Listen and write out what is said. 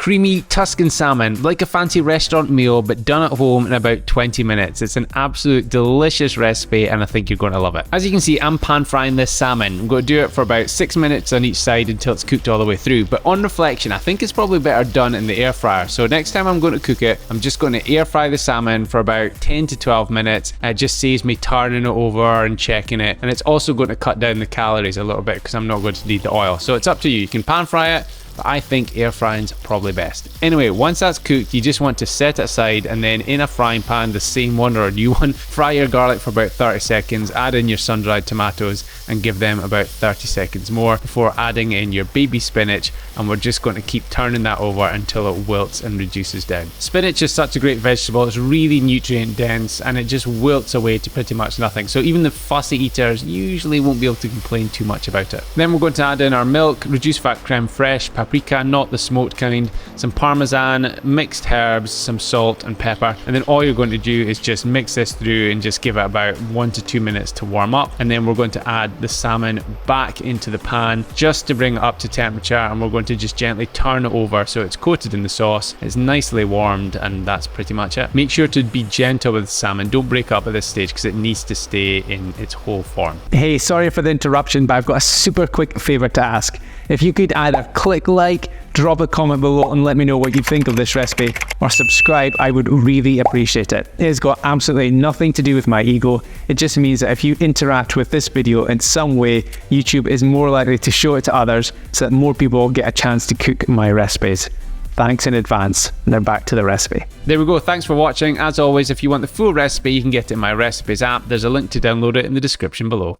creamy Tuscan salmon, like a fancy restaurant meal, but done at home in about 20 minutes. It's an absolute delicious recipe, and I think you're going to love it. As you can see, I'm pan frying this salmon. I'm going to do it for about 6 minutes on each side until it's cooked all the way through. But on reflection, I think it's probably better done in the air fryer. So next time I'm going to cook it, I'm just going to air fry the salmon for about 10 to 12 minutes. It just saves me turning it over and checking it. And it's also going to cut down the calories a little bit because I'm not going to need the oil. So it's up to you. You can pan fry it, but I think air frying's probably best. Anyway, once that's cooked, you just want to set it aside, and then in a frying pan, the same one or a new one, fry your garlic for about 30 seconds, add in your sun-dried tomatoes and give them about 30 seconds more before adding in your baby spinach, and we're just going to keep turning that over until it wilts and reduces down. Spinach is such a great vegetable. It's really nutrient dense and it just wilts away to pretty much nothing. So even the fussy eaters usually won't be able to complain too much about it. Then we're going to add in our milk, reduced fat crème fraîche, paprika, not the smoked kind, some Parmesan, mixed herbs, some salt and pepper, and then all you're going to do is just mix this through and just give it about 1 to 2 minutes to warm up. And then we're going to add the salmon back into the pan just to bring it up to temperature, and we're going to just gently turn it over so it's coated in the sauce, it's nicely warmed, and that's pretty much it. Make sure to be gentle with the salmon, don't break up at this stage because it needs to stay in its whole form. Hey, sorry for the interruption, but I've got a super quick favour to ask. If you could either click like, drop a comment below and let me know what you think of this recipe, or subscribe, I would really appreciate it. It has got absolutely nothing to do with my ego. It just means that if you interact with this video in some way, YouTube is more likely to show it to others so that more people get a chance to cook my recipes. Thanks in advance. Now back to the recipe. There we go. Thanks for watching. As always, if you want the full recipe, you can get it in my recipes app. There's a link to download it in the description below.